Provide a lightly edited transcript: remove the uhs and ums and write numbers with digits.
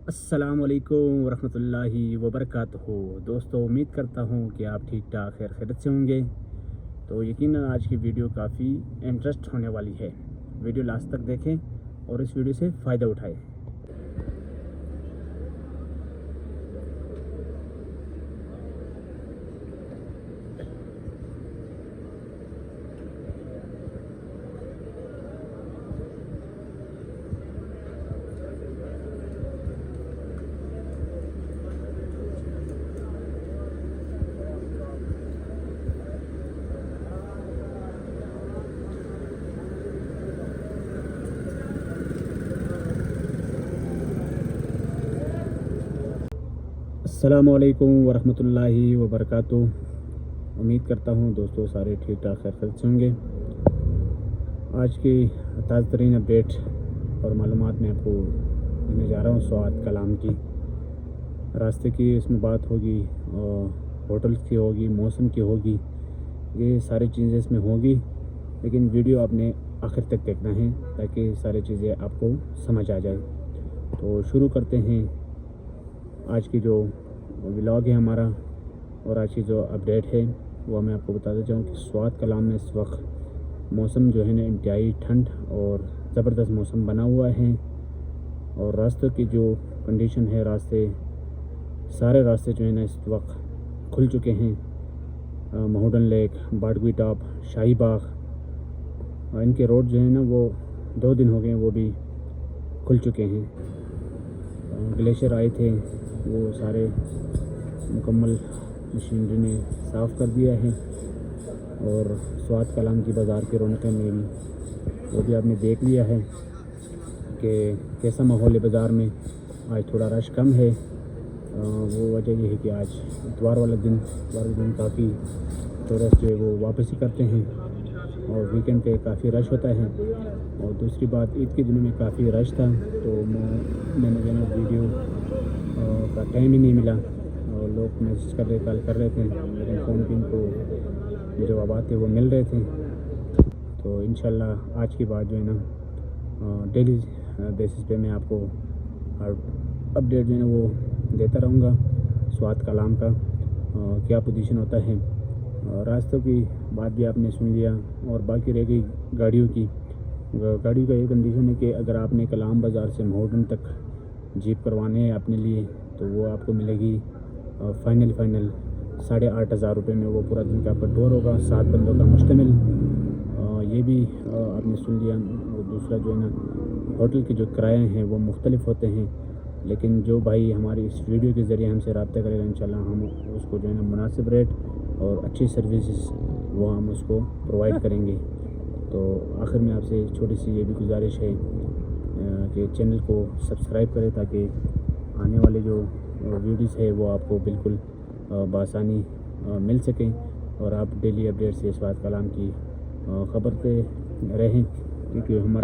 अस्सलामुअलैकुम वरहमतुल्लाहि वबरकातुहू। दोस्तों, उम्मीद करता हूँ कि आप ठीक ठाक खैर खैरियत से होंगे। तो यकीनन आज की वीडियो काफ़ी इंटरेस्ट होने वाली है। वीडियो लास्ट तक देखें और इस वीडियो से फ़ायदा उठाएं। अस्सलामुअलैकुम वरहमतुल्लाहि वबरकातुहू। उम्मीद करता हूँ दोस्तों सारे ठीक ठाक खैर खैरियत से होंगे। आज की ताज़ा तरीन अपडेट और मालूमात मैं आपको देने जा रहा हूँ स्वात कलाम की। रास्ते की इसमें बात होगी, होटल्स की होगी, मौसम की होगी, ये सारी चीज़ें इसमें होगी। लेकिन वीडियो आपने आखिर तक देखना है ताकि सारी चीज़ें आपको समझ आ जाए। तो शुरू करते हैं आज की जो व्लॉग है हमारा, और आज की जो अपडेट है वो मैं आपको बताता चाहूँ कि स्वात कलाम में इस वक्त मौसम जो है ना इंतहाई ठंड और ज़बरदस्त मौसम बना हुआ है। और रास्तों की जो कंडीशन है, सारे रास्ते जो है ना इस वक्त खुल चुके हैं। महूडन लेक, बाडगवी टॉप, शाही बाग, इनके रोड जो है ना वो 2 दिन हो गए वो भी खुल चुके हैं। ग्लेशियर आए थे, वो सारे मुकम्मल मशीनरी ने साफ़ कर दिया है। और स्वात कलाम की बाज़ार की रौनकें में भी वो भी आपने देख लिया है कि कैसा माहौल है बाज़ार में। आज थोड़ा रश कम है। वो वजह ये है कि आज इतवार वाला दिन काफ़ी टूरिस्ट जो है वो वापस ही करते हैं और वीकेंड पे काफ़ी रश होता है। और दूसरी बात, ईद के दिनों में काफ़ी रश था, तो मैंने जो है वीडियो का टाइम ही नहीं मिला। और लोग मैसेज कर रहे, कॉल कर रहे थे, लेकिन फ़ोन पे इनको जो जवाब थे वो मिल रहे थे। तो इंशाल्लाह आज की बात जो है ना डेली बेसिस पे मैं आपको अपडेट जो है ना वो देता रहूँगा। स्वात कलाम का क्या पोजीशन होता है, रास्तों की बात भी आपने सुन लिया। और बाकी रह गई गाड़ियों का ये कंडीशन है कि अगर आपने कलाम बाज़ार से महूडन तक जीप करवाने हैं अपने लिए, तो वो आपको मिलेगी फाइनल 8,500 रुपये में। वो पूरा दिन का आपका टूर होगा, 7 बंदों का मुश्तमिल। ये भी आपने सुन लिया। और दूसरा जो है ना, होटल के जो किराए हैं वो मुख्तलिफ होते हैं, लेकिन जो भाई हमारी इस वीडियो के ज़रिए हमसे रब्ता करेगा इंशाल्लाह हम उसको जो है ना मुनासिब रेट और अच्छी सर्विसेज वो हम उसको प्रोवाइड करेंगे। तो आखिर में आपसे छोटी सी ये भी गुजारिश है कि चैनल को सब्सक्राइब करें ताकि आने वाले जो वीडियोस है वो आपको बिल्कुल बआसानी मिल सकें और आप डेली अपडेट से स्वात कलाम की खबर पे रहें, क्योंकि हमारा